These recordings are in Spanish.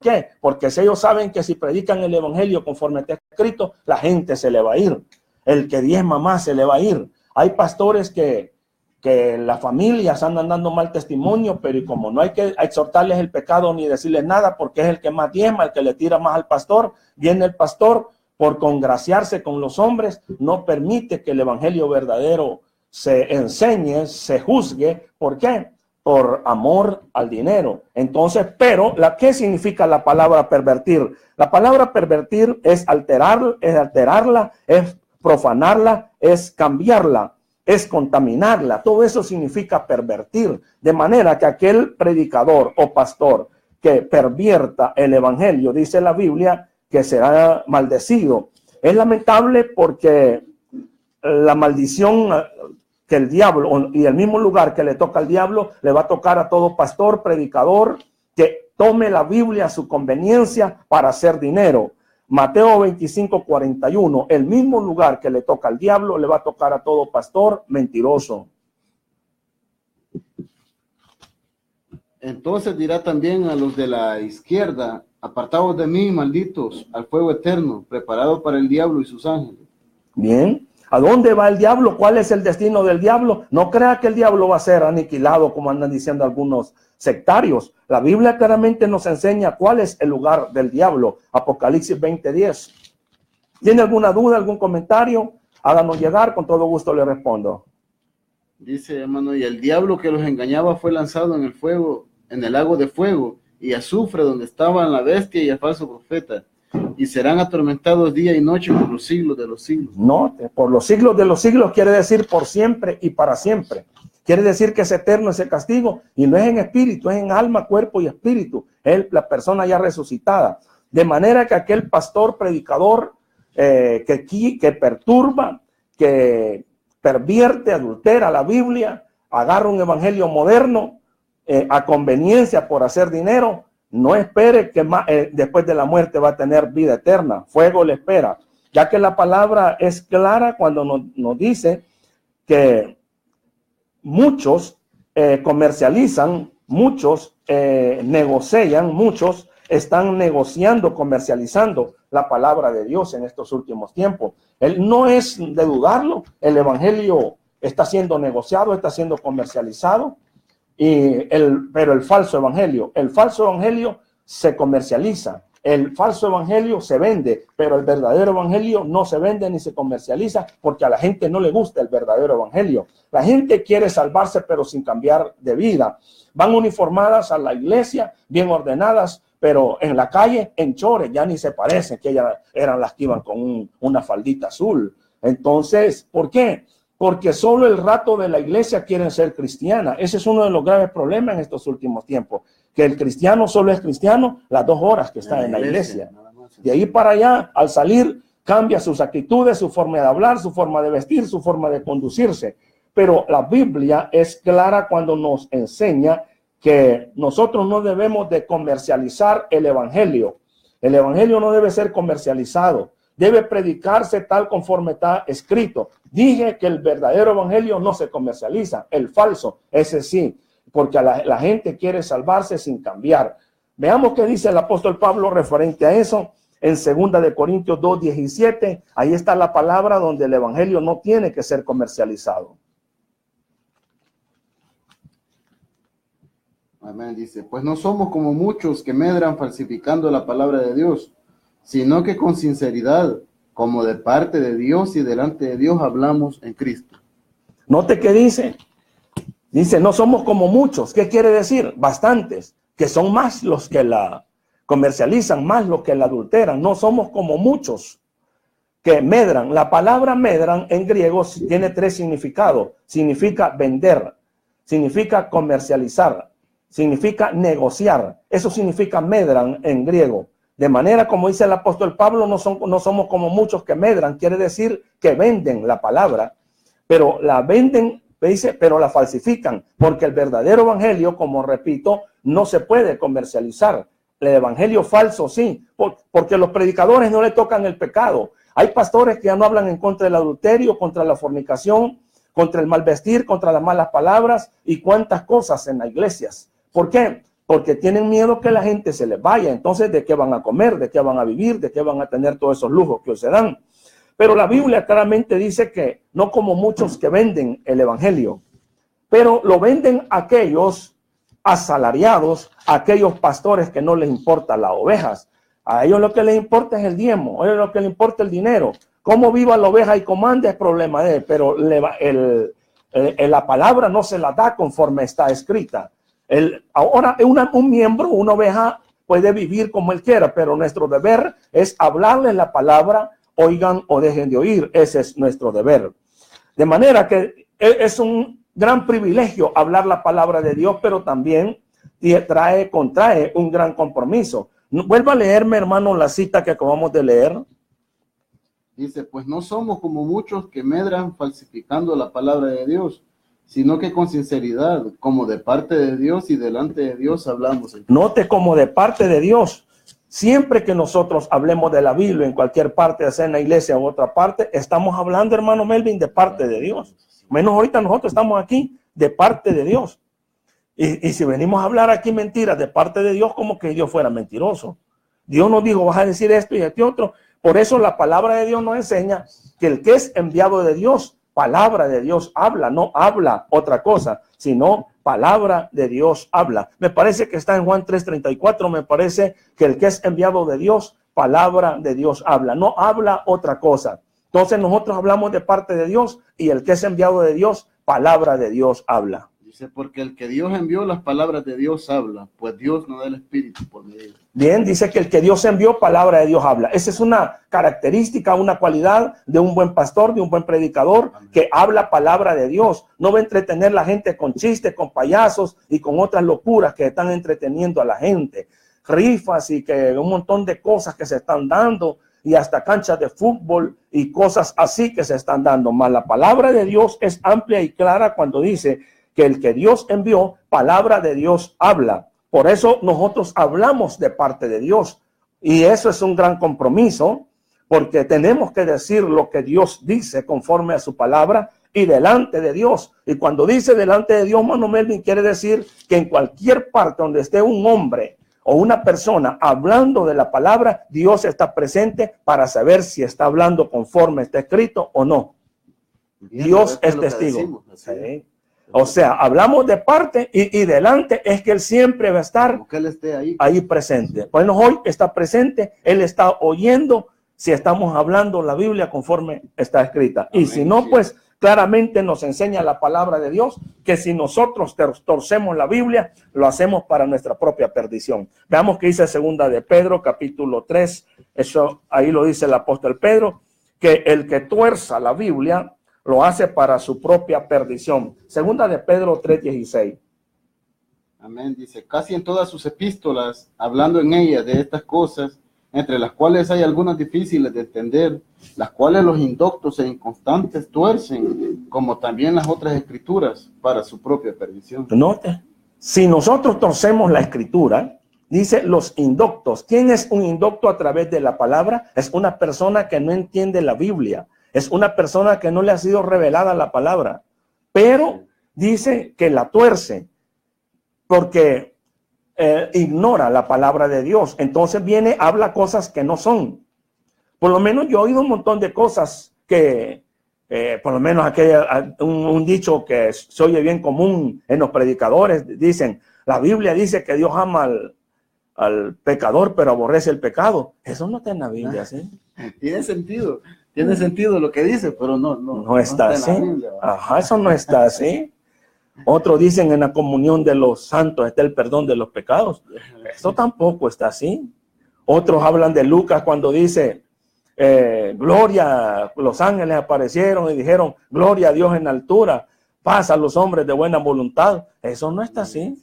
qué? Porque si ellos saben que si predican el evangelio conforme está escrito, la gente se le va a ir. El que diezma más se le va a ir. Hay pastores que las familias andan dando mal testimonio, pero como no hay que exhortarles el pecado ni decirles nada, porque es el que más diezma, el que le tira más al pastor, viene el pastor por congraciarse con los hombres, no permite que el evangelio verdadero se enseñe, se juzgue. ¿Por qué? Por amor al dinero. Entonces, pero ¿qué significa la palabra pervertir? La palabra pervertir es alterarla, es profanarla, es cambiarla, es contaminarla. Todo eso significa pervertir. De manera que aquel predicador o pastor que pervierta el evangelio, dice la Biblia, que será maldecido. Es lamentable porque la maldición que el diablo, y el mismo lugar que le toca al diablo, le va a tocar a todo pastor, predicador, que tome la Biblia a su conveniencia para hacer dinero. Mateo 25:41, el mismo lugar que le toca al diablo, le va a tocar a todo pastor mentiroso. Entonces dirá también a los de la izquierda: apartaos de mí, malditos, al fuego eterno, preparado para el diablo y sus ángeles. Bien. ¿A dónde va el diablo? ¿Cuál es el destino del diablo? No crea que el diablo va a ser aniquilado, como andan diciendo algunos sectarios. La Biblia claramente nos enseña cuál es el lugar del diablo. Apocalipsis 20:10. ¿Tiene alguna duda, algún comentario? Háganos llegar, con todo gusto le respondo. Dice, hermano, y el diablo que los engañaba fue lanzado en el fuego, en el lago de fuego y azufre, donde estaban la bestia y el falso profeta, y serán atormentados día y noche por los siglos de los siglos. No, por los siglos de los siglos quiere decir por siempre y para siempre. Quiere decir que es eterno ese castigo, y no es en espíritu, es en alma, cuerpo y espíritu. Es la persona ya resucitada. De manera que aquel pastor, predicador, que perturba, que pervierte, adultera la Biblia, agarra un evangelio moderno a conveniencia por hacer dinero, no espere que después de la muerte va a tener vida eterna. Fuego le espera, ya que la palabra es clara cuando nos dice que muchos comercializan, muchos negocian, muchos están negociando, comercializando la palabra de Dios en estos últimos tiempos. No es de dudarlo, el evangelio está siendo negociado, está siendo comercializado. Pero el falso evangelio se comercializa, el falso evangelio se vende, pero el verdadero evangelio no se vende ni se comercializa, porque a la gente no le gusta el verdadero evangelio. La gente quiere salvarse, pero sin cambiar de vida. Van uniformadas a la iglesia, bien ordenadas, pero en la calle, en chores, ya ni se parecen, que ellas eran las que iban con una faldita azul. Entonces, ¿por qué? Porque solo el rato de la iglesia quieren ser cristiana. Ese es uno de los graves problemas en estos últimos tiempos, que el cristiano solo es cristiano las 2 horas que está en la iglesia. De ahí para allá, al salir, cambia sus actitudes, su forma de hablar, su forma de vestir, su forma de conducirse. Pero la Biblia es clara cuando nos enseña que nosotros no debemos de comercializar el evangelio. El evangelio no debe ser comercializado. Debe predicarse tal conforme está escrito. Dije que el verdadero evangelio no se comercializa, el falso, ese sí, porque la gente quiere salvarse sin cambiar. Veamos qué dice el apóstol Pablo referente a eso en 2 de Corintios 2:17. Ahí está la palabra donde el evangelio no tiene que ser comercializado. Amén, dice, pues no somos como muchos que medran falsificando la palabra de Dios, sino que con sinceridad, como de parte de Dios y delante de Dios, hablamos en Cristo. Note que dice, no somos como muchos. ¿Qué quiere decir? Bastantes, que son más los que la comercializan, más los que la adulteran. No somos como muchos que medran. La palabra medran en griego tiene 3 significados. Significa vender, significa comercializar, significa negociar. Eso significa medran en griego. De manera, como dice el apóstol Pablo, no somos como muchos que medran. Quiere decir que venden la palabra, pero la venden, dice, pero la falsifican, porque el verdadero evangelio, como repito, no se puede comercializar. El evangelio falso sí, porque los predicadores no le tocan el pecado. Hay pastores que ya no hablan en contra del adulterio, contra la fornicación, contra el mal vestir, contra las malas palabras y cuantas cosas en las iglesias. ¿Por qué? porque tienen miedo que la gente se les vaya. Entonces, ¿de qué van a comer? ¿De qué van a vivir? ¿De qué van a tener todos esos lujos que hoy se dan? Pero la Biblia claramente dice que no como muchos que venden el evangelio, pero lo venden aquellos asalariados, aquellos pastores que no les importa las ovejas. A ellos lo que les importa es el diezmo, a ellos lo que les importa es el dinero. Cómo viva la oveja y comanda es problema de él, pero la palabra no se la da conforme está escrita. Ahora un miembro, una oveja puede vivir como él quiera, pero nuestro deber es hablarle la palabra, oigan o dejen de oír. Ese es nuestro deber. De manera que es un gran privilegio hablar la palabra de Dios, pero también contrae un gran compromiso. Vuelva a leerme, hermano, la cita que acabamos de leer. Dice, pues no somos como muchos que medran falsificando la palabra de Dios, sino que con sinceridad, como de parte de Dios y delante de Dios hablamos. Note, como de parte de Dios. Siempre que nosotros hablemos de la Biblia en cualquier parte, ya sea en la iglesia u otra parte, estamos hablando, hermano Melvin, de parte de Dios. Menos ahorita nosotros estamos aquí de parte de Dios. Y si venimos a hablar aquí mentiras de parte de Dios, como que Dios fuera mentiroso. Dios nos dijo, vas a decir esto y este otro. Por eso la palabra de Dios nos enseña que el que es enviado de Dios, palabra de Dios habla, no habla otra cosa, sino palabra de Dios habla. Me parece que está en Juan 3:34, me parece que el que es enviado de Dios, palabra de Dios habla, no habla otra cosa. Entonces nosotros hablamos de parte de Dios y el que es enviado de Dios, palabra de Dios habla. Dice, porque el que Dios envió, las palabras de Dios habla, pues Dios no da el Espíritu por medio. Bien, dice que el que Dios envió, palabra de Dios habla. Esa es una característica, una cualidad de un buen pastor, de un buen predicador, que habla palabra de Dios. No va a entretener a la gente con chistes, con payasos y con otras locuras que están entreteniendo a la gente. Rifas y que un montón de cosas que se están dando y hasta canchas de fútbol y cosas así que se están dando. Mas la palabra de Dios es amplia y clara cuando dice que el que Dios envió, palabra de Dios habla. Por eso nosotros hablamos de parte de Dios. Y eso es un gran compromiso, porque tenemos que decir lo que Dios dice conforme a su palabra y delante de Dios. Y cuando dice delante de Dios, Mano Melvin, quiere decir que en cualquier parte donde esté un hombre o una persona hablando de la palabra, Dios está presente para saber si está hablando conforme está escrito o no. Dios es testigo. Sí. O sea, hablamos de parte y delante es que Él siempre va a estar que Él esté ahí presente. Bueno, hoy está presente, Él está oyendo si estamos hablando la Biblia conforme está escrita. Amén, y si no, sí, pues claramente nos enseña la palabra de Dios que si nosotros torcemos la Biblia, lo hacemos para nuestra propia perdición. Veamos que dice segunda de Pedro, capítulo 3. Eso ahí lo dice el apóstol Pedro, que el que tuerza la Biblia lo hace para su propia perdición. Segunda de Pedro 3:16. Amén. Dice, casi en todas sus epístolas, hablando en ellas de estas cosas, entre las cuales hay algunas difíciles de entender, las cuales los indoctos e inconstantes tuercen, como también las otras escrituras, para su propia perdición. Note, si nosotros torcemos la escritura, dice los indoctos. ¿Quién es un indocto a través de la palabra? Es una persona que no entiende la Biblia. Es una persona que no le ha sido revelada la palabra, pero dice que la tuerce porque ignora la palabra de Dios. Entonces viene, habla cosas que no son. Por lo menos yo he oído un montón de cosas que, por lo menos un dicho que se oye bien común en los predicadores, dicen, la Biblia dice que Dios ama al pecador, pero aborrece el pecado. Eso no está en la Biblia, ¿sí? Tiene sentido. Tiene sentido lo que dice, pero no está así. Ajá, eso no está así. Otros dicen en la comunión de los santos está el perdón de los pecados. Eso tampoco está así. Otros hablan de Lucas cuando dice, gloria, los ángeles aparecieron y dijeron, gloria a Dios en la altura, paz a los hombres de buena voluntad. Eso no está así.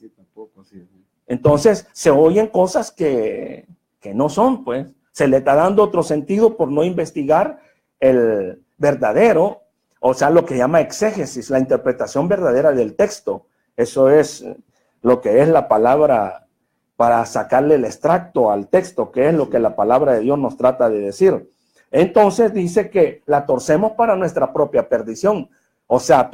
Entonces se oyen cosas que no son, pues. Se le está dando otro sentido por no investigar el verdadero, o sea, lo que llama exégesis, la interpretación verdadera del texto. Eso es lo que es la palabra para sacarle el extracto al texto, que es lo que la palabra de Dios nos trata de decir. Entonces dice que la torcemos para nuestra propia perdición. O sea,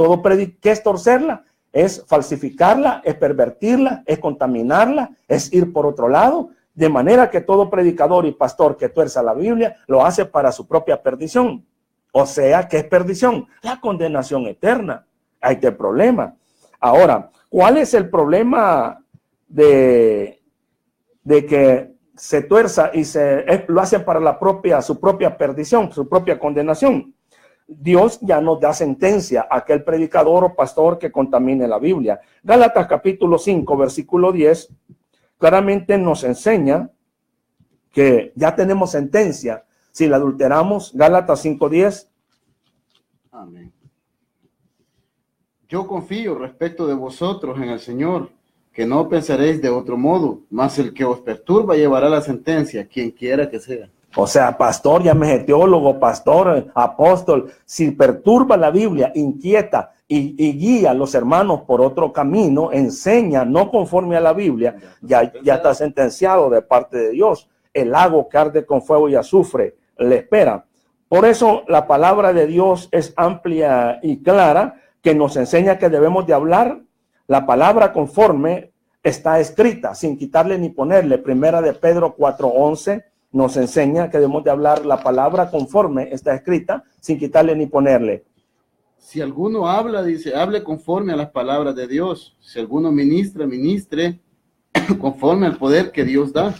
¿qué es torcerla? es falsificarla, es pervertirla, es contaminarla, es ir por otro lado, de manera que todo predicador y pastor que tuerza la Biblia lo hace para su propia perdición. O sea, ¿qué es perdición? La condenación eterna. Ahí está el problema. Ahora, ¿cuál es el problema de que se tuerza y lo hacen para su propia perdición, su propia condenación? Dios ya nos da sentencia a aquel predicador o pastor que contamine la Biblia. Gálatas capítulo 5, versículo 10, claramente nos enseña que ya tenemos sentencia si la adulteramos. Gálatas 5:10. Amén. Yo confío respecto de vosotros en el Señor, que no pensaréis de otro modo, mas el que os perturba llevará la sentencia, quien quiera que sea. O sea, pastor, llámese teólogo, pastor, apóstol, si perturba la Biblia, inquieta y guía a los hermanos por otro camino, enseña no conforme a la Biblia, ya está sentenciado de parte de Dios. El lago que arde con fuego y azufre le espera. Por eso la palabra de Dios es amplia y clara, que nos enseña que debemos de hablar la palabra conforme está escrita, sin quitarle ni ponerle. Primera de Pedro 4:11 nos enseña que debemos de hablar la palabra conforme está escrita, sin quitarle ni ponerle. Si alguno habla, dice, hable conforme a las palabras de Dios. Si alguno ministra, ministre conforme al poder que Dios da.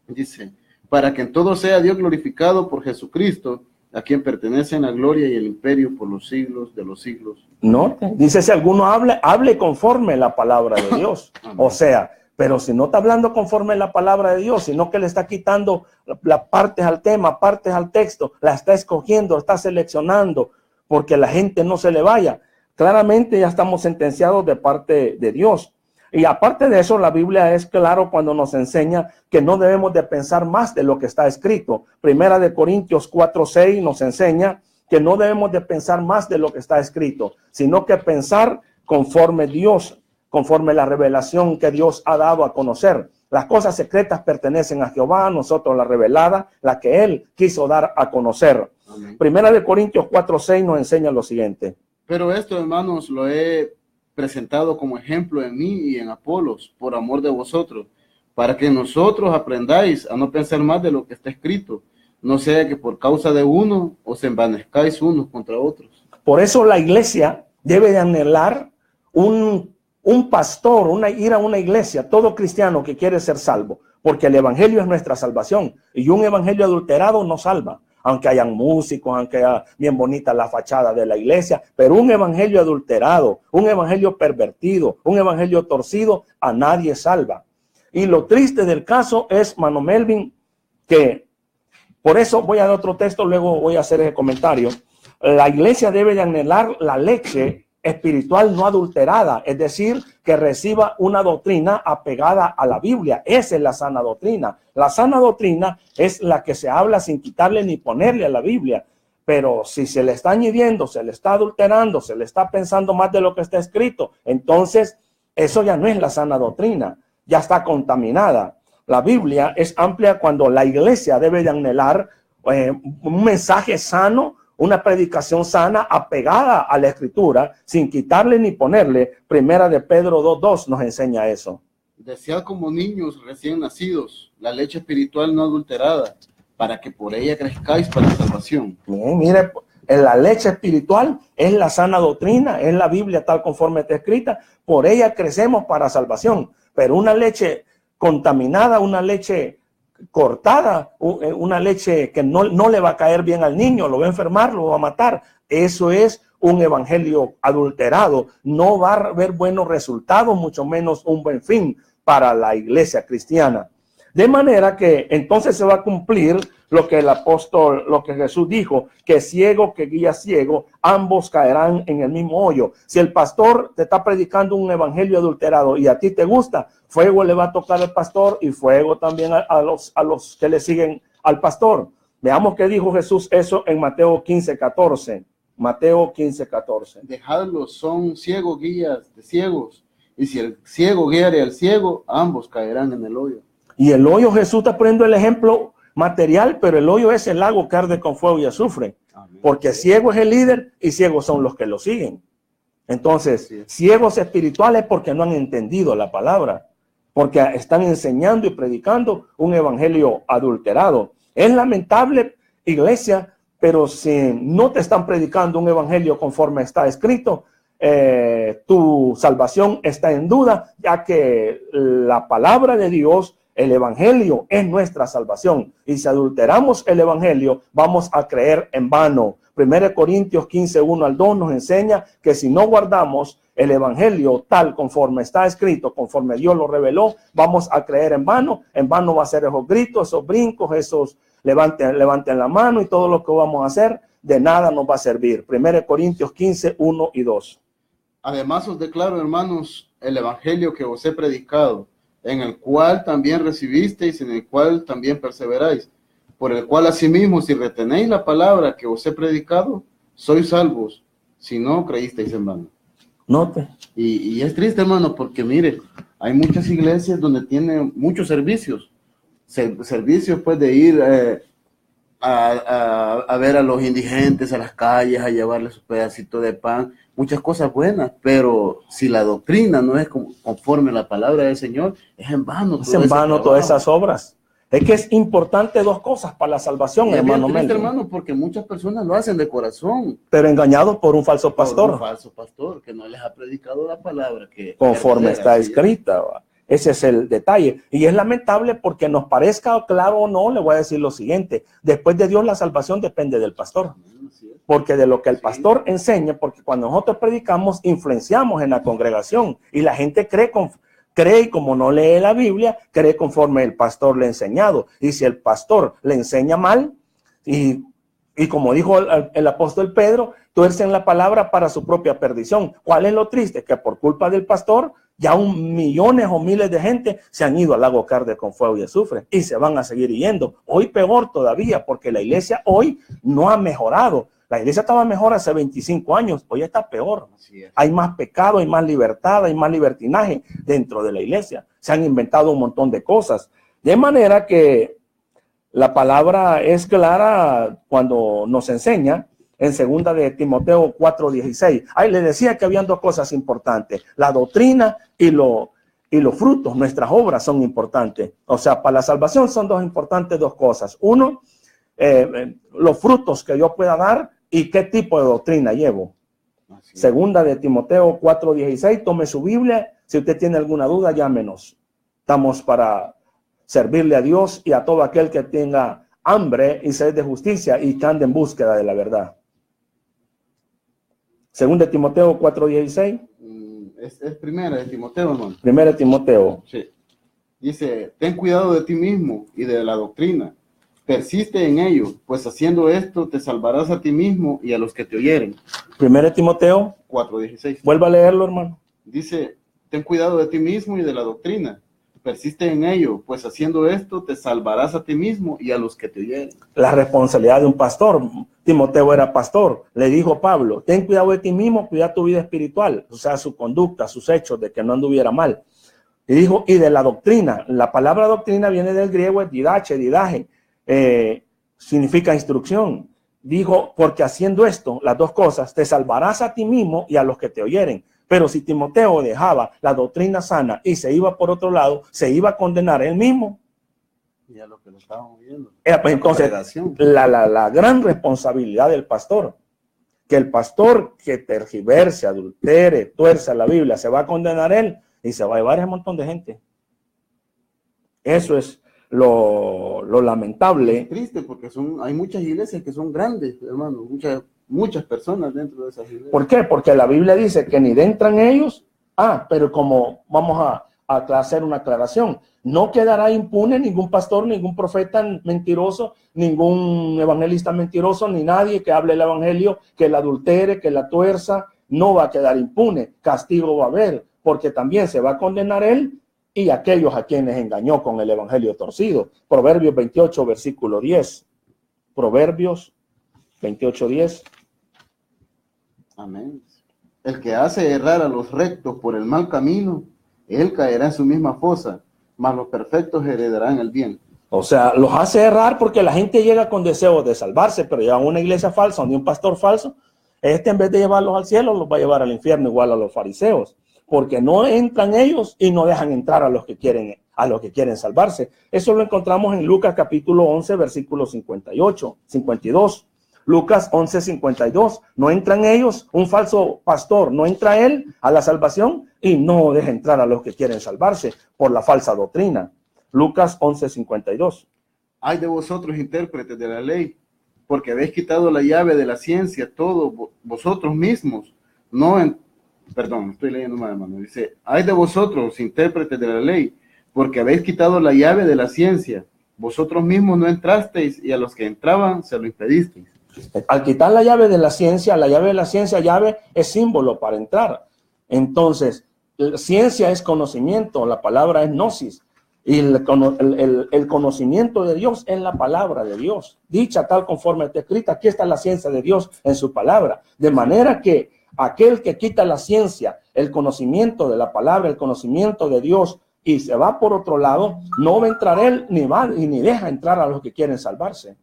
Dice, para que en todo sea Dios glorificado por Jesucristo, a quien pertenecen la gloria y el imperio por los siglos de los siglos. No, dice, si alguno hable conforme la palabra de Dios. O sea, pero si no está hablando conforme la palabra de Dios, sino que le está quitando las partes al tema, partes al texto, la está escogiendo, está seleccionando, porque la gente no se le vaya. Claramente ya estamos sentenciados de parte de Dios. Y aparte de eso, la Biblia es claro cuando nos enseña que no debemos de pensar más de lo que está escrito. Primera de Corintios 4:6 nos enseña que no debemos de pensar más de lo que está escrito, sino que pensar conforme Dios, conforme la revelación que Dios ha dado a conocer. Las cosas secretas pertenecen a Jehová, a nosotros la revelada, la que Él quiso dar a conocer. Amén. Primera de Corintios 4:6 nos enseña lo siguiente. Pero esto, hermanos, lo he presentado como ejemplo en mí y en Apolos, por amor de vosotros, para que nosotros aprendáis a no pensar más de lo que está escrito, no sea que por causa de uno os envanezcáis unos contra otros. Por eso la iglesia debe de anhelar un pastor, ir a una iglesia, todo cristiano que quiere ser salvo, porque el evangelio es nuestra salvación y un evangelio adulterado no salva. Aunque hayan músicos, aunque haya bien bonita la fachada de la iglesia, pero un evangelio adulterado, un evangelio pervertido, un evangelio torcido, a nadie salva. Y lo triste del caso es, Mano Melvin, que por eso voy a dar otro texto, luego voy a hacer ese comentario. La iglesia debe de anhelar la leche espiritual no adulterada, es decir, que reciba una doctrina apegada a la Biblia. Esa es la sana doctrina. La sana doctrina es la que se habla sin quitarle ni ponerle a la Biblia. Pero si se le está añadiendo, se le está adulterando, se le está pensando más de lo que está escrito, entonces eso ya no es la sana doctrina, ya está contaminada. La Biblia es amplia cuando la iglesia debe de anhelar un mensaje sano, una predicación sana apegada a la escritura, sin quitarle ni ponerle. Primera de Pedro 2:2 nos enseña eso. Desead como niños recién nacidos la leche espiritual no adulterada, para que por ella crezcáis para la salvación. Bien, mire, la leche espiritual es la sana doctrina, es la Biblia tal conforme está escrita, por ella crecemos para salvación. Pero una leche contaminada, una leche cortada, una leche que no le va a caer bien al niño, lo va a enfermar, lo va a matar. Eso es un evangelio adulterado. No va a haber buenos resultados, mucho menos un buen fin para la iglesia cristiana. De manera que entonces se va a cumplir lo que el apóstol, lo que Jesús dijo, que ciego que guía ciego, ambos caerán en el mismo hoyo. Si el pastor te está predicando un evangelio adulterado y a ti te gusta, fuego le va a tocar al pastor y fuego también a los que le siguen al pastor. Veamos qué dijo Jesús eso en Mateo 15:14. Mateo 15:14. Dejadlos, son ciegos guías de ciegos, y si el ciego guiare al ciego, ambos caerán en el hoyo. Y el hoyo, Jesús está poniendo el ejemplo material, pero el hoyo es el lago que arde con fuego y azufre. Amén. Porque ciego es el líder y ciegos son los que lo siguen. Entonces, Sí. ciegos espirituales porque no han entendido la palabra, porque están enseñando y predicando un evangelio adulterado. Es lamentable, iglesia, pero si no te están predicando un evangelio conforme está escrito, tu salvación está en duda, ya que la palabra de Dios, el evangelio, es nuestra salvación. Y si adulteramos el evangelio, vamos a creer en vano. 1 Corintios 15, 1 al 2 nos enseña que si no guardamos el evangelio tal conforme está escrito, conforme Dios lo reveló, vamos a creer en vano. En vano va a ser esos gritos, esos brincos, esos levanten la mano y todo lo que vamos a hacer, de nada nos va a servir. 1 Corintios 15, 1 y 2. Además os declaro, hermanos, el evangelio que os he predicado, en el cual también recibisteis, en el cual también perseveráis, por el cual asimismo, si retenéis la palabra que os he predicado, sois salvos, si no creísteis en vano. Note. Y es triste, hermano, porque mire, hay muchas iglesias donde tienen muchos servicios, servicios pues de ir a ver a los indigentes a las calles, a llevarles un pedacito de pan, muchas cosas buenas, pero si la doctrina no es conforme a la palabra del Señor, es en vano. Es en vano todas esas obras. Es que es importante dos cosas para la salvación, y hermano triste, Melvin. hermano, porque muchas personas lo hacen de corazón. Pero engañados por un falso pastor. Por un falso pastor que no les ha predicado la palabra que conforme está así escrita. Ese es el detalle. Y es lamentable porque nos parezca claro o no, le voy a decir lo siguiente. Después de Dios, la salvación depende del pastor. Porque de lo que el pastor enseña, porque cuando nosotros predicamos, influenciamos en la congregación y la gente cree y como no lee la Biblia, cree conforme el pastor le ha enseñado. Y si el pastor le enseña mal, y como dijo el apóstol Pedro, tuercen la palabra para su propia perdición. ¿Cuál es lo triste? Que por culpa del pastor, ya millones o miles de gente se han ido al lago que arde con fuego y azufre y se van a seguir yendo. Hoy peor todavía, porque la iglesia hoy no ha mejorado. La iglesia estaba mejor hace 25 años, hoy está peor. Hay más pecado, hay más libertad, hay más libertinaje dentro de la iglesia. Se han inventado un montón de cosas. De manera que la palabra es clara cuando nos enseña en 2 de Timoteo 4:16. Ahí le decía que habían dos cosas importantes, la doctrina y los frutos. Nuestras obras son importantes. O sea, para la salvación son dos cosas. Uno, los frutos que yo pueda dar y qué tipo de doctrina llevo. Segunda de Timoteo 4:16. Tome su Biblia. Si usted tiene alguna duda, llámenos. Estamos para servirle a Dios y a todo aquel que tenga hambre y sed de justicia y que ande en búsqueda de la verdad. Segunda de Timoteo 4:16. Es primera de Timoteo, hermano. Primera de Timoteo. Sí. Dice, ten cuidado de ti mismo y de la doctrina. Persiste en ello, pues haciendo esto te salvarás a ti mismo y a los que te oyeren. Primera de Timoteo 4:16. Vuelva a leerlo, hermano. Dice, ten cuidado de ti mismo y de la doctrina. Persiste en ello, pues haciendo esto te salvarás a ti mismo y a los que te oyeren. La responsabilidad de un pastor. Timoteo era pastor. Le dijo Pablo, ten cuidado de ti mismo, cuida tu vida espiritual, o sea, su conducta, sus hechos, de que no anduviera mal. Y dijo, y de la doctrina. La palabra doctrina viene del griego didache, significa instrucción. Dijo, porque haciendo esto, las dos cosas, te salvarás a ti mismo y a los que te oyeren. Pero si Timoteo dejaba la doctrina sana y se iba por otro lado, se iba a condenar él mismo. Ya lo que lo estábamos viendo. Pues entonces, la gran responsabilidad del pastor, que el pastor que tergiverse, adultere, tuerza la Biblia, se va a condenar él y se va a llevar a un montón de gente. Eso es lo lamentable. Es triste porque hay muchas iglesias que son grandes, hermano, muchas personas dentro de esas iglesias. ¿Por qué? Porque la Biblia dice que ni entran ellos. Pero como vamos a hacer una aclaración, no quedará impune ningún pastor, ningún profeta mentiroso, ningún evangelista mentiroso, ni nadie que hable el evangelio, que la adultere, que la tuerza, no va a quedar impune. Castigo va a haber, porque también se va a condenar él y aquellos a quienes engañó con el evangelio torcido. Proverbios 28, versículo 10. Proverbios 28:10. Amén. El que hace errar a los rectos por el mal camino, él caerá en su misma fosa, mas los perfectos heredarán el bien. O sea, los hace errar porque la gente llega con deseos de salvarse, pero llega a una iglesia falsa, donde un pastor falso, Este, en vez de llevarlos al cielo, los va a llevar al infierno, igual a los fariseos, porque no entran ellos y no dejan entrar a los que quieren salvarse. Eso lo encontramos en Lucas capítulo 11, versículo 58, 52. Lucas 11, 52. No entran ellos, un falso pastor, no entra él a la salvación y no deja entrar a los que quieren salvarse por la falsa doctrina. Lucas 11, 52. Ay de vosotros, intérpretes de la ley, porque habéis quitado la llave de la ciencia, todos vosotros mismos. Perdón, estoy leyendo mal, hermano. Dice, ay de vosotros, intérpretes de la ley, porque habéis quitado la llave de la ciencia. Vosotros mismos no entrasteis y a los que entraban se lo impedisteis. Al quitar la llave de la ciencia, llave es símbolo para entrar. Entonces, ciencia es conocimiento, la palabra es gnosis. Y el conocimiento de Dios es la palabra de Dios, dicha tal conforme está escrita. Aquí está la ciencia de Dios en su palabra. De manera que aquel que quita la ciencia, el conocimiento de la palabra, el conocimiento de Dios, y se va por otro lado, no va a entrar él ni deja entrar a los que quieren salvarse.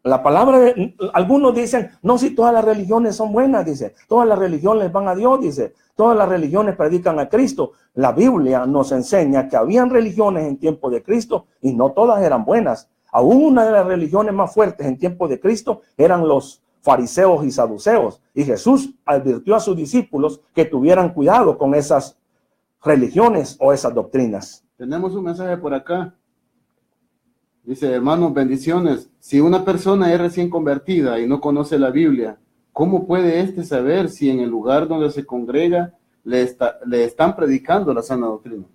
La palabra, algunos dicen, no, si todas las religiones son buenas, dice, todas las religiones van a Dios, dice, todas las religiones predican a Cristo. La Biblia nos enseña que habían religiones en tiempo de Cristo y no todas eran buenas. Aún una de las religiones más fuertes en tiempo de Cristo eran los fariseos y saduceos. Y Jesús advirtió a sus discípulos que tuvieran cuidado con esas religiones o esas doctrinas. Tenemos un mensaje por acá. Dice, hermanos, bendiciones. Si una persona es recién convertida y no conoce la Biblia, ¿cómo puede saber si en el lugar donde se congrega le están predicando la sana doctrina?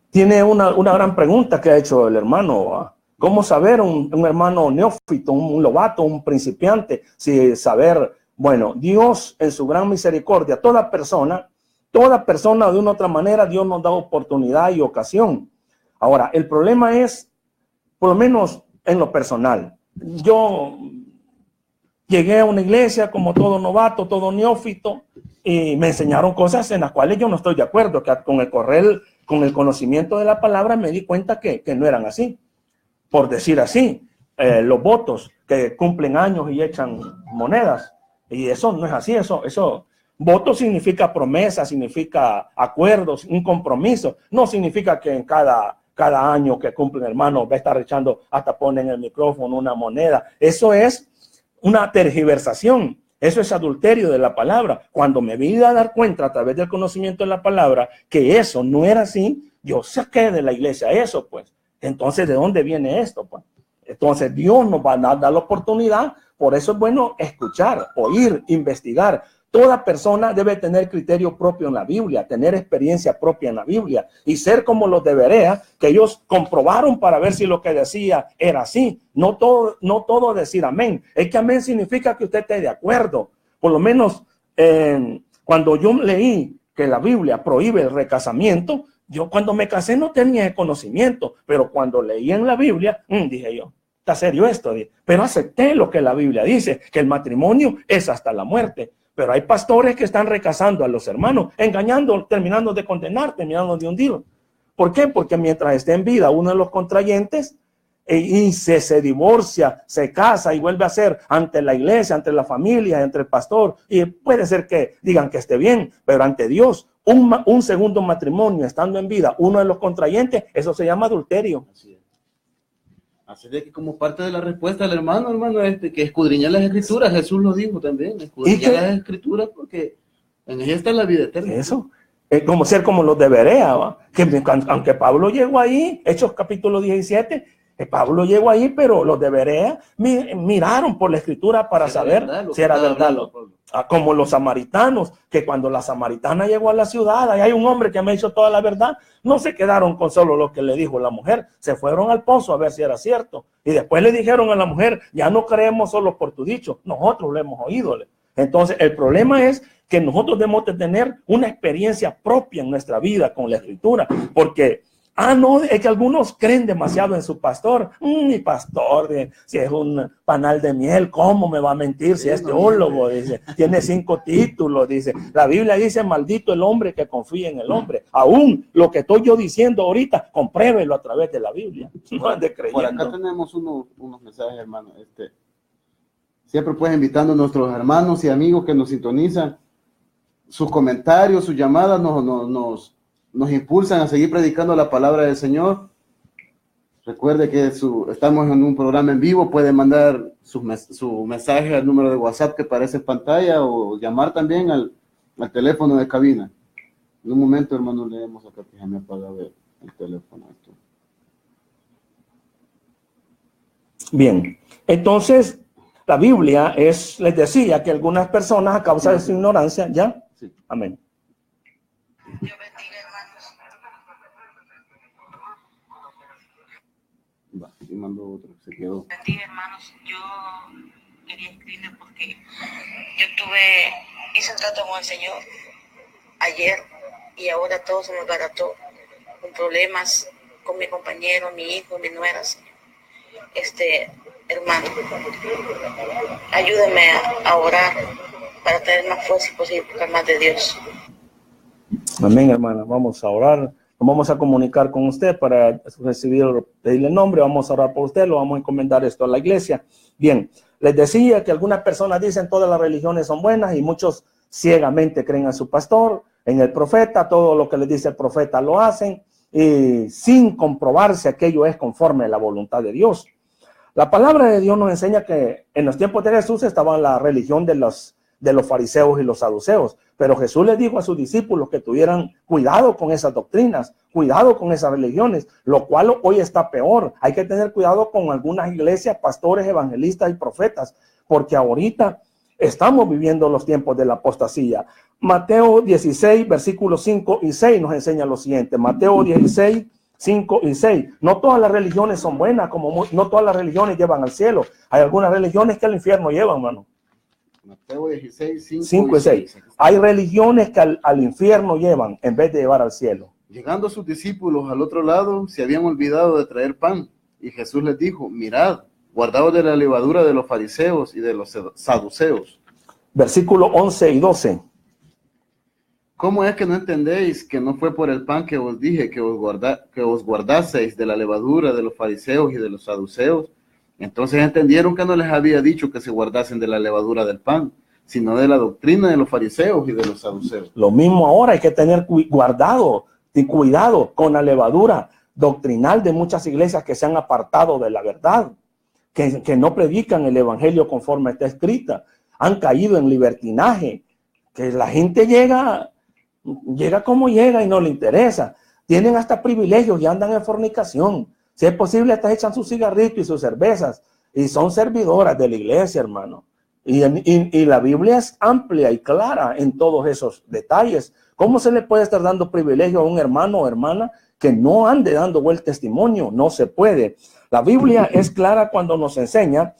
Tiene una gran pregunta que ha hecho el hermano. ¿Cómo saber un hermano neófito, un novato, un principiante? Si saber, bueno, Dios en su gran misericordia, toda persona de una u otra manera, Dios nos da oportunidad y ocasión. Ahora, el problema es, por lo menos en lo personal, yo llegué a una iglesia como todo novato, todo neófito, y me enseñaron cosas en las cuales yo no estoy de acuerdo, que con el conocimiento de la palabra me di cuenta que no eran así. Por decir así, los votos que cumplen años y echan monedas, y eso no es así, eso voto significa promesa, significa acuerdos, un compromiso, no significa que en cada año que cumple un hermano va a estar echando, hasta ponen en el micrófono una moneda. Eso es una tergiversación, eso es adulterio de la palabra. Cuando me vine a dar cuenta a través del conocimiento de la palabra que eso no era así, yo saqué de la iglesia eso, pues. Entonces, ¿de dónde viene esto? Pues? Entonces, Dios nos va a dar la oportunidad. Por eso es bueno escuchar, oír, investigar. Toda persona debe tener criterio propio en la Biblia, tener experiencia propia en la Biblia y ser como los de Berea, que ellos comprobaron para ver si lo que decía era así. No todo decir amén. Es que amén significa que usted esté de acuerdo. Por lo menos cuando yo leí que la Biblia prohíbe el recasamiento, yo cuando me casé no tenía conocimiento, pero cuando leí en la Biblia, dije yo, ¿está serio esto? Pero acepté lo que la Biblia dice, que el matrimonio es hasta la muerte. Pero hay pastores que están recasando a los hermanos, engañando, terminando de condenar, terminando de hundir. ¿Por qué? Porque mientras esté en vida uno de los contrayentes y se divorcia, se casa y vuelve a ser ante la iglesia, ante la familia, ante el pastor, y puede ser que digan que esté bien, pero ante Dios, un segundo matrimonio estando en vida, uno de los contrayentes, eso se llama adulterio. Así de que como parte de la respuesta del hermano, que escudriñar las escrituras, Jesús lo dijo también, escudriñar las escrituras porque en ella está la vida eterna. Eso, es como ser como los de Berea, ¿va? Que aunque Pablo llegó ahí, Hechos capítulo 17, Pablo llegó ahí, pero los de Berea miraron por la escritura para saber si era verdad. Como los samaritanos, que cuando la samaritana llegó a la ciudad, y hay un hombre que me ha dicho toda la verdad, no se quedaron con solo lo que le dijo la mujer, se fueron al pozo a ver si era cierto. Y después le dijeron a la mujer, ya no creemos solo por tu dicho, nosotros lo hemos oído. Entonces, el problema es que nosotros debemos de tener una experiencia propia en nuestra vida con la escritura, porque no, es que algunos creen demasiado en su pastor. Mi pastor, si es un panal de miel, ¿cómo me va a mentir si es teólogo? Dice, tiene 5 títulos, dice. La Biblia dice, maldito el hombre que confía en el hombre. Aún lo que estoy yo diciendo ahorita, compruébelo a través de la Biblia. No ande creyendo. Por acá tenemos unos mensajes, hermano. Siempre pues invitando a nuestros hermanos y amigos que nos sintonizan. Sus comentarios, sus llamadas nos impulsan a seguir predicando la palabra del Señor. Recuerde que estamos en un programa en vivo. Puede mandar su mensaje al número de WhatsApp que aparece en pantalla o llamar también al teléfono de cabina. En un momento, hermano, leemos acá que se me apaga el teléfono. Bien, entonces la Biblia les decía que algunas personas a causa de su ignorancia, ¿ya? Sí. Amén. Dios bendiga, hermanos. Va, y mandó otro, se quedó. Bendiga, hermanos. Yo quería escribirle porque hice un trato con el Señor ayer y ahora todo se me barató con problemas con mi compañero, mi hijo, mi nuera. Hermano, ayúdame a orar para tener más fuerza y posible más de Dios. Amén, hermana. Vamos a orar. Nos vamos a comunicar con usted para pedirle el nombre. Vamos a orar por usted. Lo vamos a encomendar esto a la iglesia. Bien, les decía que algunas personas dicen todas las religiones son buenas y muchos ciegamente creen a su pastor, en el profeta. Todo lo que les dice el profeta lo hacen y sin comprobarse aquello es conforme a la voluntad de Dios. La palabra de Dios nos enseña que en los tiempos de Jesús estaba la religión de los fariseos y los saduceos, pero Jesús les dijo a sus discípulos que tuvieran cuidado con esas doctrinas, cuidado con esas religiones, lo cual hoy está peor. Hay que tener cuidado con algunas iglesias, pastores, evangelistas y profetas, porque ahorita estamos viviendo los tiempos de la apostasía. Mateo 16, versículos 5 y 6 nos enseña lo siguiente. Mateo 16, 5 y 6. No todas las religiones son buenas, no todas las religiones llevan al cielo. Hay algunas religiones que al infierno llevan, hermano. Mateo 16, 5 y 6. Hay religiones que al infierno llevan en vez de llevar al cielo. Llegando sus discípulos al otro lado, se habían olvidado de traer pan. Y Jesús les dijo, mirad, guardaos de la levadura de los fariseos y de los saduceos. Versículo 11 y 12. ¿Cómo es que no entendéis que no fue por el pan que os dije que os guardaseis de la levadura de los fariseos y de los saduceos? Entonces entendieron que no les había dicho que se guardasen de la levadura del pan, sino de la doctrina de los fariseos y de los saduceos. Lo mismo ahora, hay que tener cuidado con la levadura doctrinal de muchas iglesias que se han apartado de la verdad, que no predican el evangelio conforme está escrita, han caído en libertinaje, que la gente llega como llega y no le interesa. Tienen hasta privilegios y andan en fornicación. Si es posible, hasta echan sus cigarritos y sus cervezas. Y son servidoras de la iglesia, hermano. Y la Biblia es amplia y clara en todos esos detalles. ¿Cómo se le puede estar dando privilegio a un hermano o hermana que no ande dando buen testimonio? No se puede. La Biblia es clara cuando nos enseña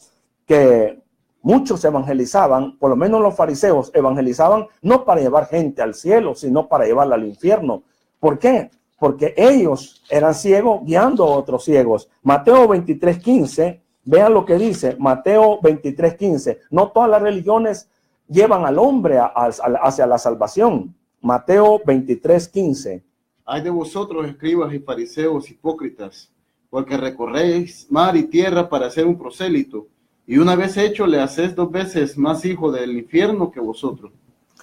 que muchos evangelizaban, por lo menos los fariseos evangelizaban no para llevar gente al cielo, sino para llevarla al infierno. ¿Por qué? Porque ellos eran ciegos guiando a otros ciegos. Mateo 23:15, vean lo que dice, Mateo 23:15. No todas las religiones llevan al hombre hacia la salvación. Mateo 23:15. Ay de vosotros, escribas y fariseos hipócritas, porque recorréis mar y tierra para hacer un prosélito, y una vez hecho le hacéis 2 veces más hijo del infierno que vosotros.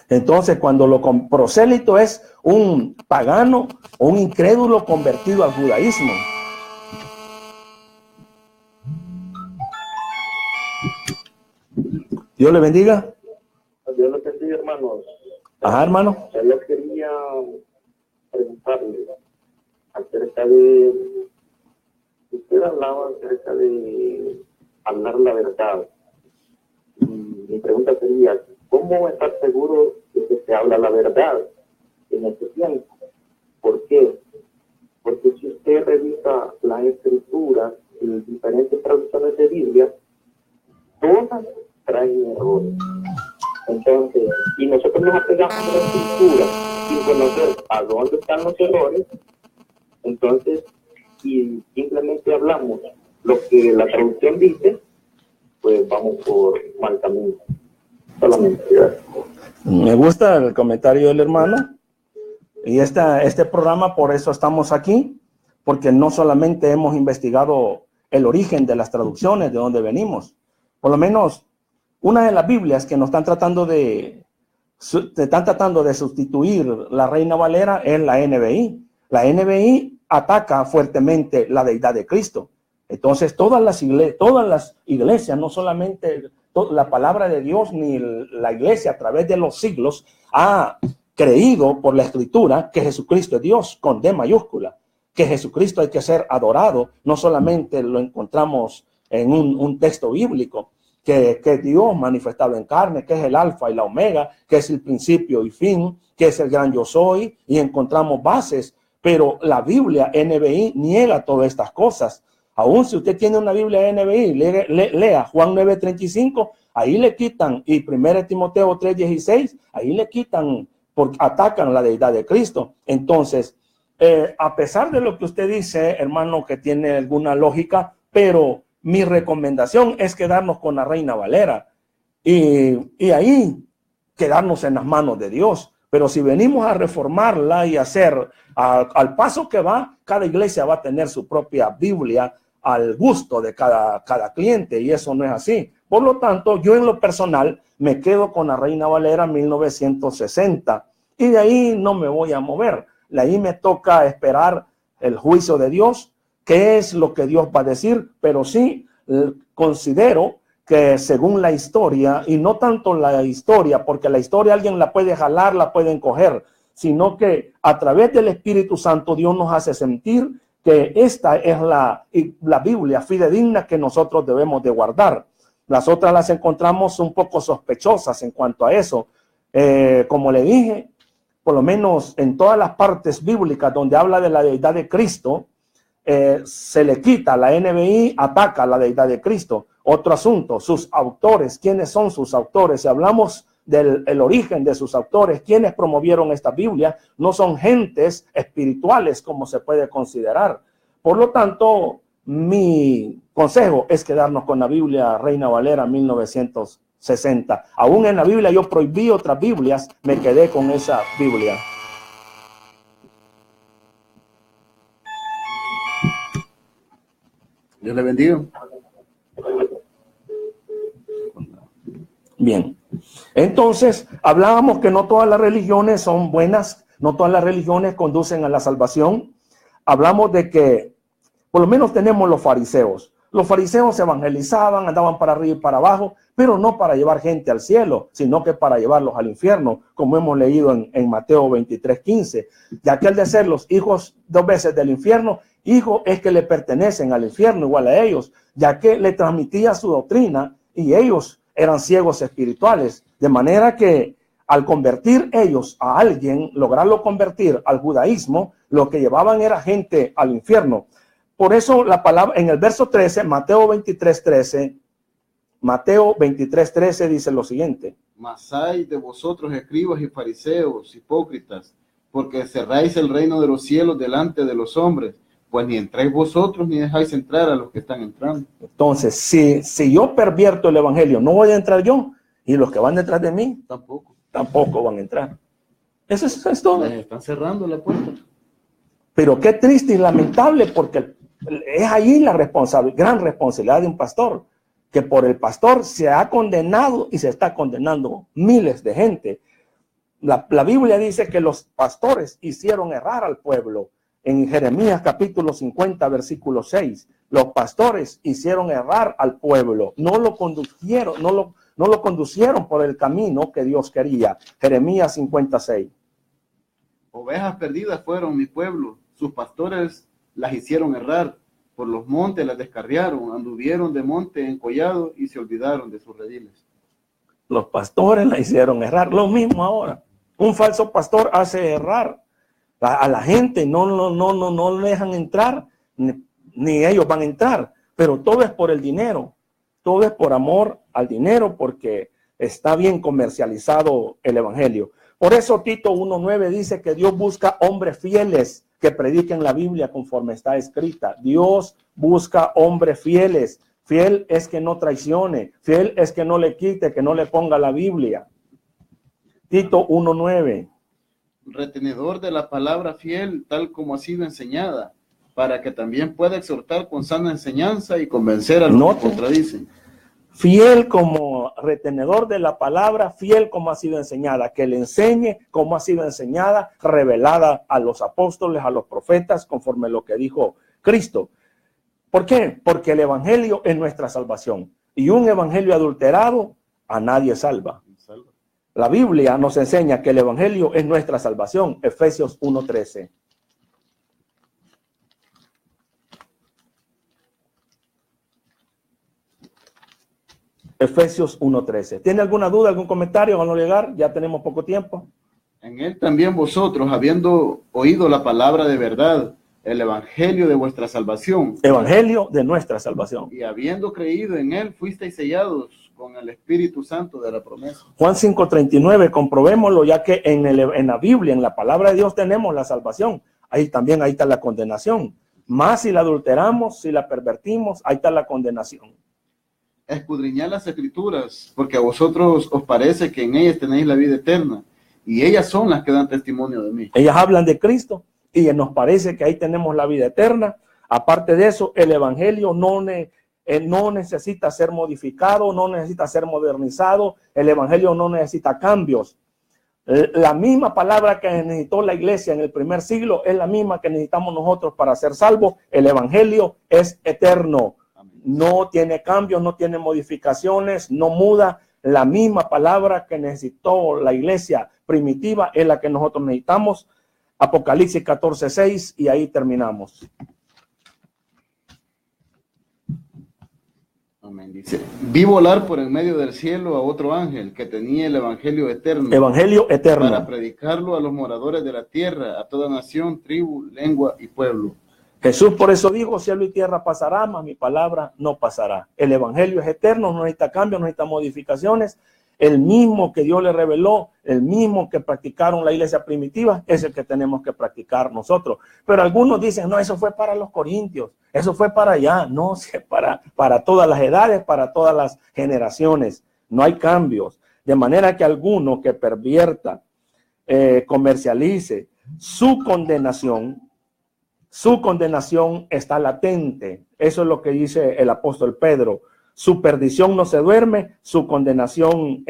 Entonces, cuando lo prosélito es un pagano o un incrédulo convertido al judaísmo. Dios le bendiga. Dios le bendiga, hermanos. Ajá, hermano. Yo quería preguntarle acerca de... Usted hablaba acerca de hablar la verdad. Y mi pregunta sería, ¿cómo estar seguro de que se habla la verdad en este tiempo? ¿Por qué? Porque si usted revisa las escrituras en diferentes traducciones de Biblia, todas traen errores. Entonces, y nosotros nos apegamos a la escritura sin conocer a dónde están los errores, entonces, y simplemente hablamos lo que la traducción dice, pues vamos por mal camino. Solamente. Me gusta el comentario del hermano. Y este programa, por eso estamos aquí, porque no solamente hemos investigado el origen de las traducciones, de dónde venimos. Por lo menos una de las Biblias que nos están tratando de sustituir la Reina Valera es la NBI. La NBI ataca fuertemente la deidad de Cristo. Entonces todas las iglesias, no solamente la palabra de Dios ni la iglesia a través de los siglos ha creído por la escritura que Jesucristo es Dios con D mayúscula, que Jesucristo hay que ser adorado. No solamente lo encontramos en un texto bíblico, que Dios manifestado en carne, que es el alfa y la omega, que es el principio y fin, que es el gran yo soy, y encontramos bases, pero la Biblia NBI niega todas estas cosas. Aún si usted tiene una Biblia NBI, lea Juan 9:35, ahí le quitan, y 1 Timoteo 3:16, ahí le quitan, porque atacan la deidad de Cristo. Entonces, a pesar de lo que usted dice, hermano, que tiene alguna lógica, pero mi recomendación es quedarnos con la Reina Valera y ahí quedarnos en las manos de Dios. Pero si venimos a reformarla y hacer al paso que va, cada iglesia va a tener su propia Biblia al gusto de cada cliente, y eso no es así. Por lo tanto, yo en lo personal me quedo con la Reina Valera 1960 y de ahí no me voy a mover. De ahí me toca esperar el juicio de Dios, qué es lo que Dios va a decir, pero sí considero que según la historia, y no tanto la historia, porque la historia alguien la puede jalar, la pueden coger, sino que a través del Espíritu Santo Dios nos hace sentir que esta es la Biblia fidedigna que nosotros debemos de guardar. Las otras las encontramos un poco sospechosas en cuanto a eso. Como le dije, por lo menos en todas las partes bíblicas donde habla de la deidad de Cristo, se le quita. La NBI ataca la deidad de Cristo. Otro asunto, sus autores. ¿Quiénes son sus autores? Si hablamos del origen de sus autores, quienes promovieron esta Biblia, no son gentes espirituales como se puede considerar. Por lo tanto, mi consejo es quedarnos con la Biblia Reina Valera 1960. Aún en la Biblia yo prohibí otras Biblias, me quedé con esa Biblia. Dios le bendiga. Bien, entonces hablábamos que no todas las religiones son buenas, no todas las religiones conducen a la salvación. Hablamos de que por lo menos tenemos los fariseos. Los fariseos evangelizaban, andaban para arriba y para abajo, pero no para llevar gente al cielo, sino que para llevarlos al infierno, como hemos leído en Mateo 23:15. Ya que al de ser los hijos 2 veces del infierno, hijos es que le pertenecen al infierno igual a ellos, ya que le transmitía su doctrina y ellos eran ciegos espirituales, de manera que al convertir ellos a alguien, lograrlo convertir al judaísmo, lo que llevaban era gente al infierno. Por eso la palabra en el verso 13, Mateo 23:13 dice lo siguiente: Mas hay de vosotros, escribas y fariseos, hipócritas, porque cerráis el reino de los cielos delante de los hombres, pues ni entráis vosotros ni dejáis entrar a los que están entrando. Entonces, si yo pervierto el evangelio, no voy a entrar yo, y los que van detrás de mí tampoco van a entrar. Eso es todo. Les están cerrando la puerta. Pero qué triste y lamentable, porque es ahí la gran responsabilidad de un pastor, que por el pastor se ha condenado y se está condenando miles de gente. La Biblia dice que los pastores hicieron errar al pueblo. En Jeremías capítulo 50, versículo 6, los pastores hicieron errar al pueblo, no lo conducieron por el camino que Dios quería. Jeremías 56. Ovejas perdidas fueron mi pueblo, sus pastores las hicieron errar, por los montes las descarriaron, anduvieron de monte en collado y se olvidaron de sus rediles. Los pastores la hicieron errar, lo mismo ahora. Un falso pastor hace errar a la gente, no le dejan entrar, ni ellos van a entrar, pero todo es por el dinero, todo es por amor al dinero, porque está bien comercializado el evangelio. Por eso Tito 1:9 dice que Dios busca hombres fieles que prediquen la Biblia conforme está escrita. Dios busca hombres fieles. Fiel es que no traicione, fiel es que no le quite, que no le ponga la Biblia. Tito 1:9. Retenedor de la palabra fiel, tal como ha sido enseñada, para que también pueda exhortar con sana enseñanza y convencer a los que contradicen. Fiel como retenedor de la palabra, fiel como ha sido enseñada, que le enseñe como ha sido enseñada, revelada a los apóstoles, a los profetas, conforme lo que dijo Cristo. ¿Por qué? Porque el evangelio es nuestra salvación. Y un evangelio adulterado a nadie salva. La Biblia nos enseña que el evangelio es nuestra salvación. Efesios 1:13. Efesios 1:13. ¿Tiene alguna duda, algún comentario? Van a llegar, ya tenemos poco tiempo. En él también vosotros, habiendo oído la palabra de verdad, el evangelio de vuestra salvación. Evangelio de nuestra salvación. Y habiendo creído en él, fuisteis sellados con el Espíritu Santo de la promesa. Juan 5:39, comprobémoslo, ya que en la Biblia, en la palabra de Dios tenemos la salvación. Ahí está la condenación. Más si la adulteramos, si la pervertimos, ahí está la condenación. Escudriñad las escrituras, porque a vosotros os parece que en ellas tenéis la vida eterna, y ellas son las que dan testimonio de mí. Ellas hablan de Cristo, y nos parece que ahí tenemos la vida eterna. Aparte de eso, el evangelio no necesita ser modificado, no necesita ser modernizado. El evangelio no necesita cambios. La misma palabra que necesitó la iglesia en el primer siglo es la misma que necesitamos nosotros para ser salvos. El evangelio es eterno. No tiene cambios, no tiene modificaciones, no muda. La misma palabra que necesitó la iglesia primitiva es la que nosotros necesitamos. Apocalipsis 14:6, y ahí terminamos. Amén. Dice, vi volar por en medio del cielo a otro ángel que tenía el evangelio eterno. Evangelio eterno. Para predicarlo a los moradores de la tierra, a toda nación, tribu, lengua y pueblo. Jesús por eso dijo, cielo y tierra pasará, mas mi palabra no pasará. El evangelio es eterno, no necesita cambios, no necesita modificaciones. El mismo que Dios le reveló, el mismo que practicaron la iglesia primitiva, es el que tenemos que practicar nosotros. Pero algunos dicen, no, eso fue para los corintios, eso fue para allá. No, es para todas las edades, para todas las generaciones. No hay cambios. De manera que alguno que pervierta, comercialice su condenación está latente. Eso es lo que dice el apóstol Pedro. Su perdición no se duerme, su condenación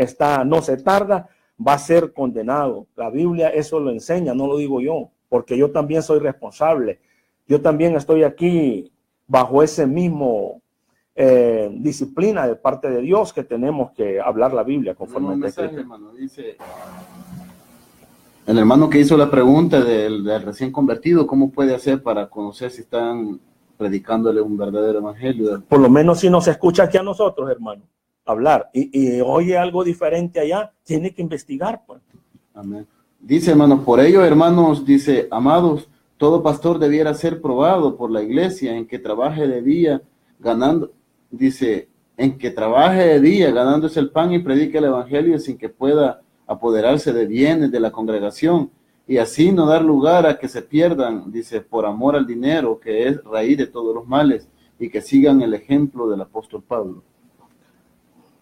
no se tarda, va a ser condenado. La Biblia eso lo enseña, no lo digo yo, porque yo también soy responsable. Yo también estoy aquí bajo ese mismo disciplina de parte de Dios, que tenemos que hablar la Biblia conforme está escrito. Hermano, dice el hermano que hizo la pregunta del recién convertido, ¿cómo puede hacer para conocer si están predicándole un verdadero evangelio? Por lo menos si nos escucha aquí a nosotros, hermano, hablar y oye algo diferente allá, tiene que investigar, pues. Amén. Dice, hermano, por ello, hermanos, dice, amados, todo pastor debiera ser probado por la iglesia en que trabaje de día ganándose el pan y predique el evangelio sin que pueda apoderarse de bienes de la congregación, y así no dar lugar a que se pierdan, dice, por amor al dinero, que es raíz de todos los males, y que sigan el ejemplo del apóstol Pablo.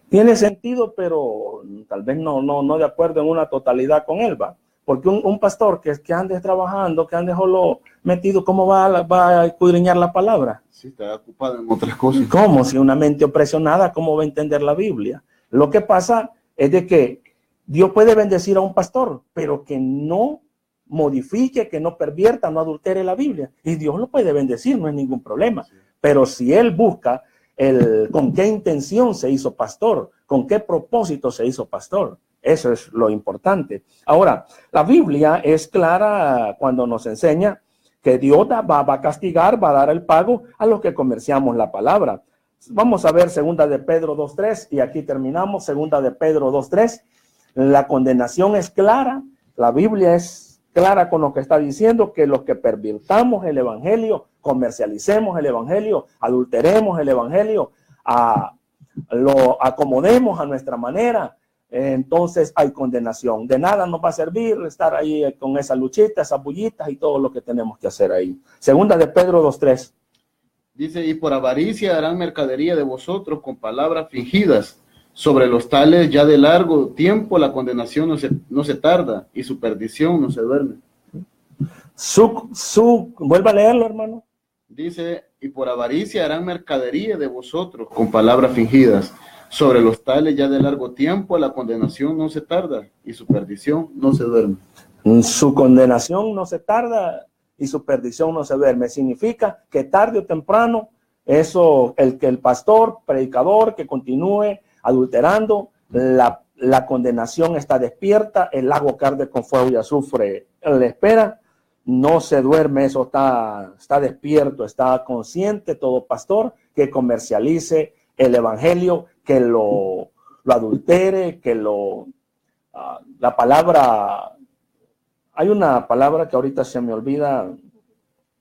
Tiene sentido, pero tal vez no de acuerdo en una totalidad con él, va. Porque un pastor que ande trabajando, que ande solo metido, ¿cómo va a escudriñar la palabra? Sí, está ocupado en otras cosas. ¿Cómo? Si una mente opresionada, ¿cómo va a entender la Biblia? Lo que pasa es de que Dios puede bendecir a un pastor, pero que no modifique, que no pervierta, no adultere la Biblia. Y Dios lo puede bendecir, no hay ningún problema. Sí. Pero si él busca con qué intención se hizo pastor, con qué propósito se hizo pastor, eso es lo importante. Ahora, la Biblia es clara cuando nos enseña que Dios va a castigar, va a dar el pago a los que comerciamos la palabra. Vamos a ver 2 de Pedro 2:3 y aquí terminamos. 2 de Pedro 2:3. La condenación es clara, la Biblia es clara con lo que está diciendo, que los que pervirtamos el evangelio, comercialicemos el evangelio, adulteremos el evangelio, lo acomodemos a nuestra manera, entonces hay condenación. De nada nos va a servir estar ahí con esa luchita, esas bullitas y todo lo que tenemos que hacer ahí. 2 de Pedro 2:3. Dice, y por avaricia harán mercadería de vosotros con palabras fingidas. Sobre los tales ya de largo tiempo la condenación no se tarda y su perdición no se duerme. Vuelva a leerlo, hermano. Dice, y por avaricia harán mercadería de vosotros con palabras fingidas. Sobre los tales ya de largo tiempo la condenación no se tarda y su perdición no se duerme. Su condenación no se tarda y su perdición no se duerme. Significa que tarde o temprano eso, el pastor, predicador que continúe adulterando, la condenación está despierta, el lago que arde con fuego y azufre le espera, no se duerme, eso está despierto, está consciente todo pastor que comercialice el evangelio, que lo adultere, que la palabra, hay una palabra que ahorita se me olvida,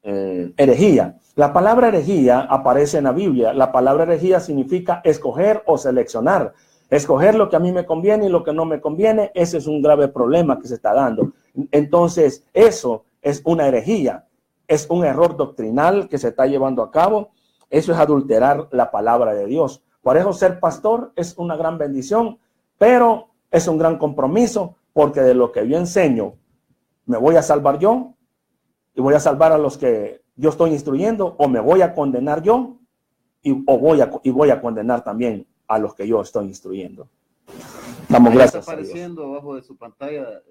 herejía. La palabra herejía aparece en la Biblia. La palabra herejía significa escoger o seleccionar. Escoger lo que a mí me conviene y lo que no me conviene. Ese es un grave problema que se está dando. Entonces, eso es una herejía. Es un error doctrinal que se está llevando a cabo. Eso es adulterar la palabra de Dios. Por eso ser pastor es una gran bendición, pero es un gran compromiso, porque de lo que yo enseño, me voy a salvar yo y voy a salvar a los que yo estoy instruyendo, o me voy a condenar yo y voy a condenar también a los que yo estoy instruyendo. Damos gracias. Está apareciendo abajo de su pantalla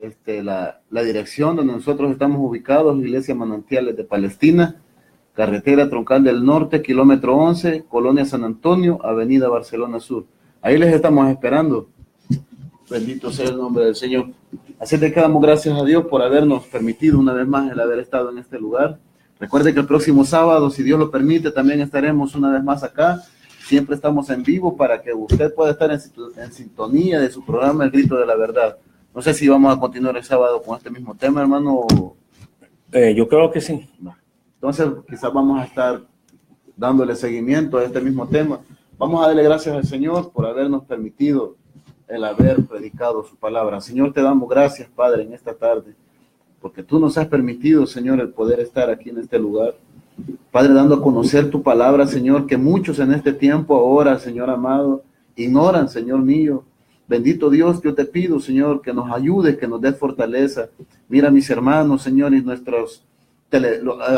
la dirección donde nosotros estamos ubicados, Iglesia Manantiales de Palestina, carretera Troncal del Norte, kilómetro 11, Colonia San Antonio, Avenida Barcelona Sur. Ahí les estamos esperando. Bendito sea el nombre del Señor. Así que damos gracias a Dios por habernos permitido una vez más el haber estado en este lugar. Recuerde que el próximo sábado, si Dios lo permite, también estaremos una vez más acá. Siempre estamos en vivo para que usted pueda estar en sintonía de su programa El Grito de la Verdad. No sé si vamos a continuar el sábado con este mismo tema, hermano. Yo creo que sí. Entonces, quizás vamos a estar dándole seguimiento a este mismo tema. Vamos a darle gracias al Señor por habernos permitido el haber predicado su palabra. Señor, te damos gracias, Padre, en esta tarde, porque tú nos has permitido, Señor, el poder estar aquí en este lugar. Padre, dando a conocer tu palabra, Señor, que muchos en este tiempo ahora, Señor amado, ignoran, Señor mío. Bendito Dios, yo te pido, Señor, que nos ayudes, que nos des fortaleza. Mira mis hermanos, Señor, y nuestros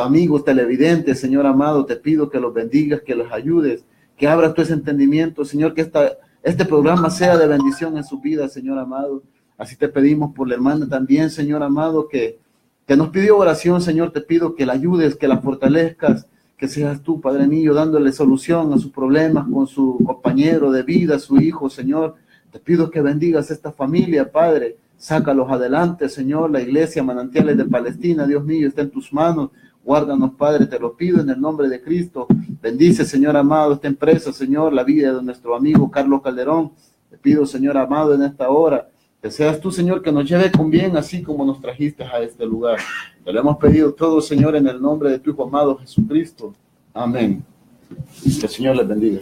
amigos televidentes, Señor amado, te pido que los bendigas, que los ayudes, que abras tu ese entendimiento, Señor, que este programa sea de bendición en su vida, Señor amado. Así te pedimos por la hermana también, Señor amado, que nos pidió oración, Señor. Te pido que la ayudes, que la fortalezcas, que seas tú, Padre mío, dándole solución a sus problemas con su compañero de vida, su hijo, Señor. Te pido que bendigas esta familia, Padre. Sácalos adelante, Señor. La Iglesia Manantiales de Palestina, Dios mío, está en tus manos. Guárdanos, Padre, te lo pido en el nombre de Cristo. Bendice, Señor amado, esta empresa, Señor, la vida de nuestro amigo Carlos Calderón. Te pido, Señor amado, en esta hora, que seas tú, Señor, que nos lleve con bien, así como nos trajiste a este lugar. Te lo hemos pedido todo, Señor, en el nombre de tu Hijo amado Jesucristo. Amén. Que el Señor les bendiga.